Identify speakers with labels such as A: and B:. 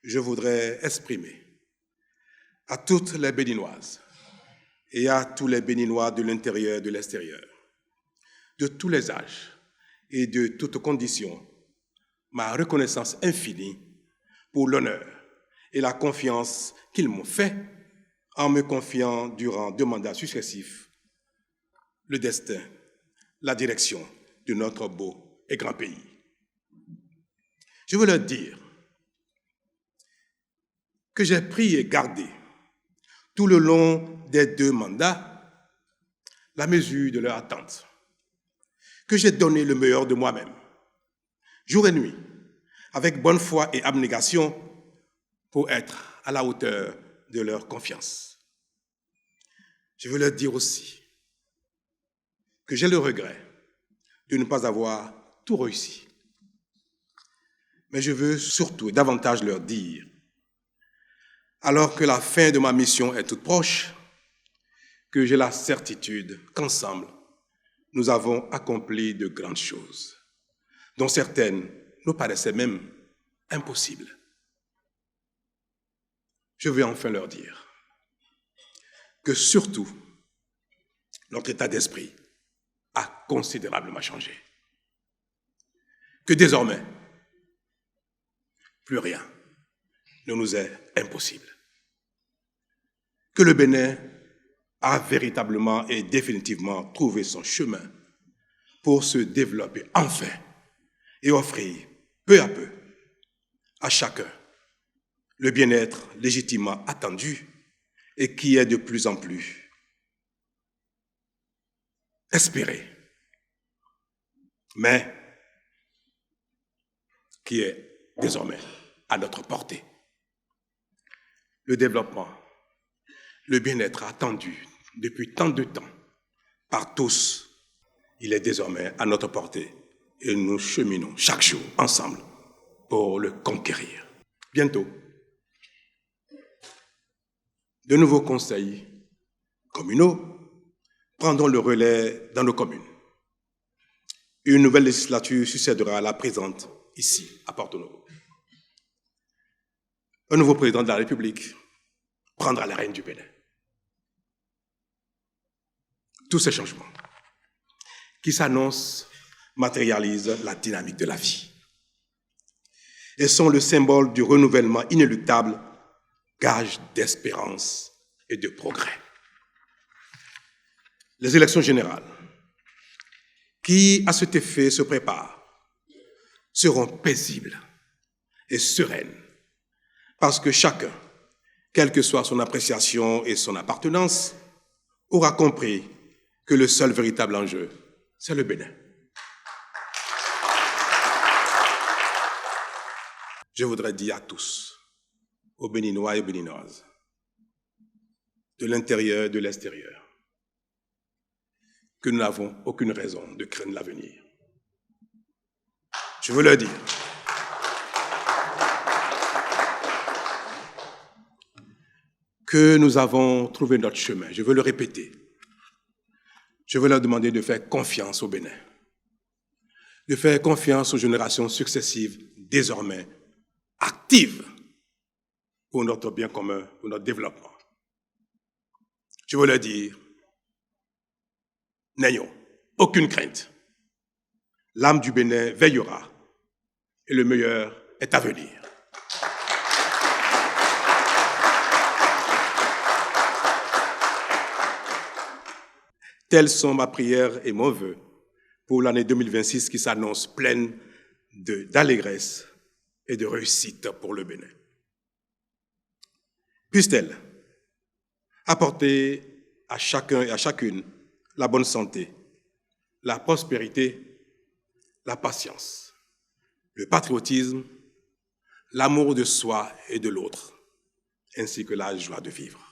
A: je voudrais exprimer à toutes les Béninoises et à tous les Béninois de l'intérieur et de l'extérieur, de tous les âges et de toutes conditions, ma reconnaissance infinie pour l'honneur et la confiance qu'ils m'ont fait en me confiant durant 2 mandats successifs le destin, la direction de notre beau et grand pays. Je veux leur dire que j'ai pris et gardé tout le long des 2 mandats la mesure de leur attente, que j'ai donné le meilleur de moi-même, jour et nuit, avec bonne foi et abnégation, pour être à la hauteur de leur confiance. Je veux leur dire aussi que j'ai le regret de ne pas avoir tout réussi. Mais je veux surtout et davantage leur dire, alors que la fin de ma mission est toute proche, que j'ai la certitude qu'ensemble, nous avons accompli de grandes choses, dont certaines nous paraissaient même impossibles. Je veux enfin leur dire que surtout, notre état d'esprit a considérablement changé. Que désormais, plus rien ne nous est impossible. Que le Bénin a véritablement et définitivement trouvé son chemin pour se développer enfin et offrir peu à peu à chacun le bien-être légitimement attendu et qui est de plus en plus espéré, mais qui est désormais à notre portée. Le développement, le bien-être attendu depuis tant de temps par tous, il est désormais à notre portée et nous cheminons chaque jour ensemble pour le conquérir. Bientôt, de nouveaux conseils communaux prendront le relais dans nos communes. Une nouvelle législature succédera à la présente ici, à Porto-Novo. Un nouveau président de la République prendra la règne du Bénin. Tous ces changements qui s'annoncent matérialisent la dynamique de la vie et sont le symbole du renouvellement inéluctable, gage d'espérance et de progrès. Les élections générales, qui à cet effet se préparent, seront paisibles et sereines, parce que chacun, quelle que soit son appréciation et son appartenance, aura compris que le seul véritable enjeu, c'est le Bénin. Je voudrais dire à tous, aux Béninois et aux Béninoises, de l'intérieur et de l'extérieur, que nous n'avons aucune raison de craindre l'avenir. Je veux leur dire que nous avons trouvé notre chemin. Je veux le répéter. Je veux leur demander de faire confiance au Bénin, de faire confiance aux générations successives, désormais actives pour notre bien commun, pour notre développement. Je veux leur dire, n'ayons aucune crainte. L'âme du Bénin veillera et le meilleur est à venir. Telles sont ma prière et mon vœu pour l'année 2026 qui s'annonce pleine d'allégresse et de réussite pour le Bénin. Puisse-t-elle apporter à chacun et à chacune la bonne santé, la prospérité, la patience, le patriotisme, l'amour de soi et de l'autre, ainsi que la joie de vivre.